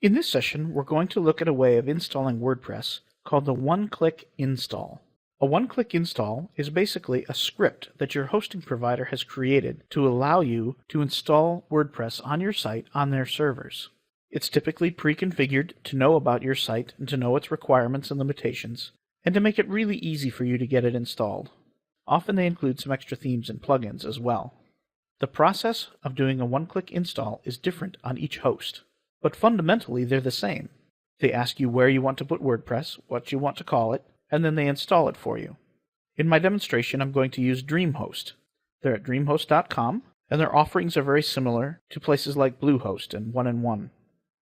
In this session, we're going to look at a way of installing WordPress called the one-click install. A one-click install is basically a script that your hosting provider has created to allow you to install WordPress on your site on their servers. It's typically pre-configured to know about your site and to know its requirements and limitations, and to make it really easy for you to get it installed. Often they include some extra themes and plugins as well. The process of doing a one-click install is different on each host, but fundamentally they're the same. They ask you where you want to put WordPress, what you want to call it, and then they install it for you. In my demonstration, I'm going to use DreamHost. They're at dreamhost.com, and their offerings are very similar to places like Bluehost and 1&1.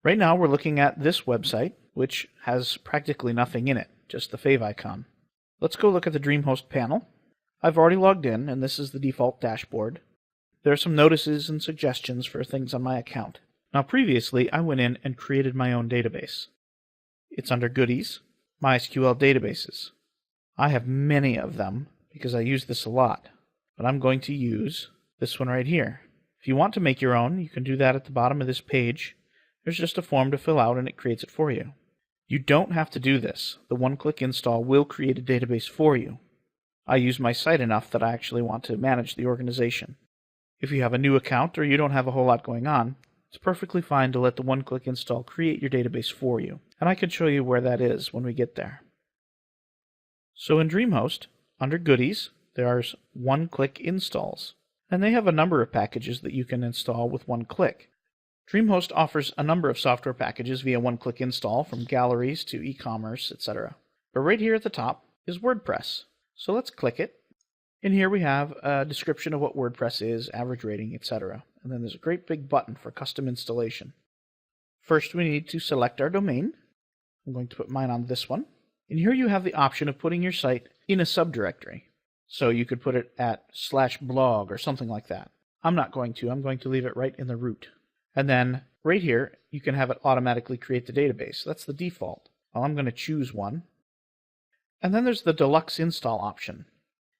Right now we're looking at this website, which has practically nothing in it, just the fave icon. Let's go look at the DreamHost panel. I've already logged in, and this is the default dashboard. There are some notices and suggestions for things on my account. Now previously, I went in and created my own database. It's under Goodies, MySQL Databases. I have many of them because I use this a lot, but I'm going to use this one right here. If you want to make your own, you can do that at the bottom of this page. There's just a form to fill out and it creates it for you. You don't have to do this. The one-click install will create a database for you. I use my site enough that I actually want to manage the organization. If you have a new account or you don't have a whole lot going on, it's perfectly fine to let the one-click install create your database for you, and I can show you where that is when we get there. So in DreamHost, under Goodies, there's one-click installs, and they have a number of packages that you can install with one click. DreamHost offers a number of software packages via one-click install, from galleries to e-commerce, etc. But right here at the top is WordPress. So let's click it. In here we have a description of what WordPress is, average rating, etc. And then there's a great big button for custom installation. First we need to select our domain. I'm going to put mine on this one. And here you have the option of putting your site in a subdirectory. So you could put it at /blog or something like that. I'm not going to. I'm going to leave it right in the root. And then right here you can have it automatically create the database. That's the default. Well, I'm going to choose one. And then there's the deluxe install option.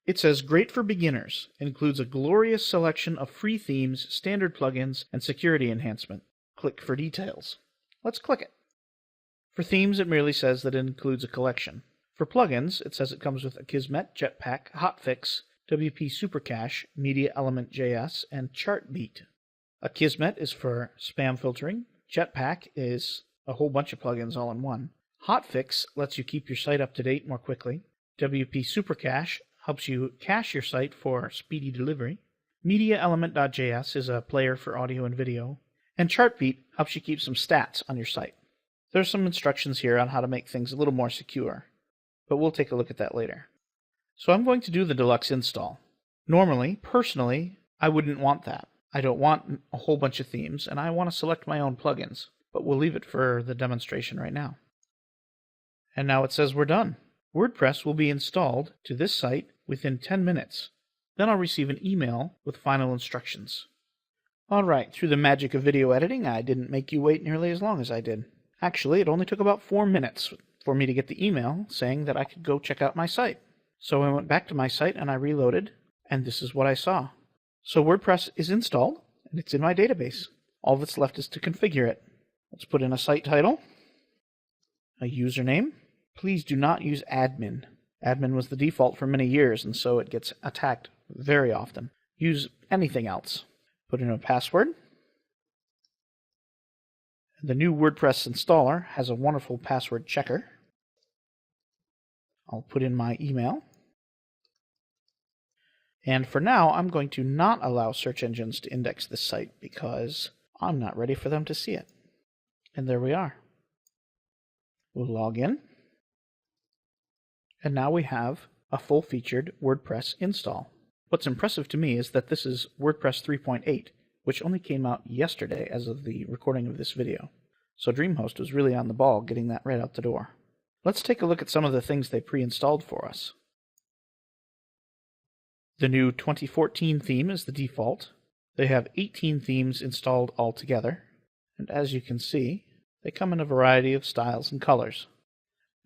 It says, great for beginners, includes a glorious selection of free themes, standard plugins, and security enhancement. Click for details. Let's click it. For themes, it merely says that it includes a collection. For plugins, it says it comes with Akismet, Jetpack, Hotfix, WP Supercache, Media Element JS, and Chartbeat. Akismet is for spam filtering. Jetpack is a whole bunch of plugins all in one. Hotfix lets you keep your site up to date more quickly. WP Supercache helps you cache your site for speedy delivery. MediaElement.js is a player for audio and video. And Chartbeat helps you keep some stats on your site. There's some instructions here on how to make things a little more secure, but we'll take a look at that later. So I'm going to do the deluxe install. Normally, personally, I wouldn't want that. I don't want a whole bunch of themes, and I want to select my own plugins, but we'll leave it for the demonstration right now. And now it says we're done. WordPress will be installed to this site within 10 minutes. Then I'll receive an email with final instructions. Alright, through the magic of video editing, I didn't make you wait nearly as long as I did. Actually, it only took about 4 minutes for me to get the email saying that I could go check out my site. So I went back to my site and I reloaded, and this is what I saw. So WordPress is installed, and it's in my database. All that's left is to configure it. Let's put in a site title, a username. Please do not use admin. Admin was the default for many years, and so it gets attacked very often. Use anything else. Put in a password. The new WordPress installer has a wonderful password checker. I'll put in my email. And for now, I'm going to not allow search engines to index this site because I'm not ready for them to see it. And there we are. We'll log in. And now we have a full-featured WordPress install. What's impressive to me is that this is WordPress 3.8, which only came out yesterday as of the recording of this video. So DreamHost was really on the ball getting that right out the door. Let's take a look at some of the things they pre-installed for us. The new 2014 theme is the default. They have 18 themes installed altogether, and as you can see, they come in a variety of styles and colors.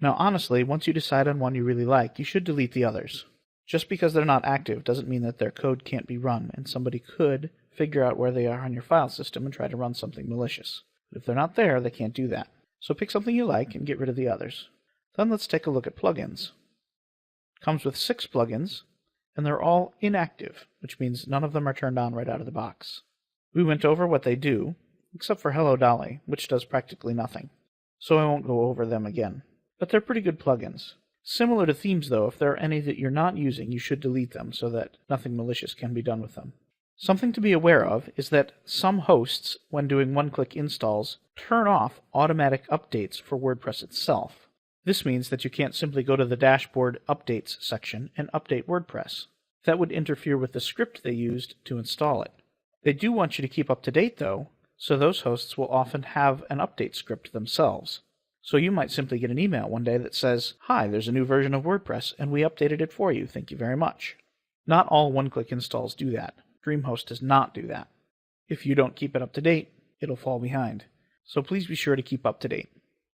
Now honestly, once you decide on one you really like, you should delete the others. Just because they're not active doesn't mean that their code can't be run, and somebody could figure out where they are on your file system and try to run something malicious. But if they're not there, they can't do that. So pick something you like and get rid of the others. Then let's take a look at plugins. It comes with 6 plugins, and they're all inactive, which means none of them are turned on right out of the box. We went over what they do, except for Hello Dolly, which does practically nothing. So I won't go over them again. But they're pretty good plugins. Similar to themes, though, if there are any that you're not using, you should delete them so that nothing malicious can be done with them. Something to be aware of is that some hosts, when doing one-click installs, turn off automatic updates for WordPress itself. This means that you can't simply go to the Dashboard Updates section and update WordPress. That would interfere with the script they used to install it. They do want you to keep up to date, though, so those hosts will often have an update script themselves. So you might simply get an email one day that says, "Hi, there's a new version of WordPress, and we updated it for you. Thank you very much." Not all one-click installs do that. DreamHost does not do that. If you don't keep it up to date, it'll fall behind. So please be sure to keep up to date.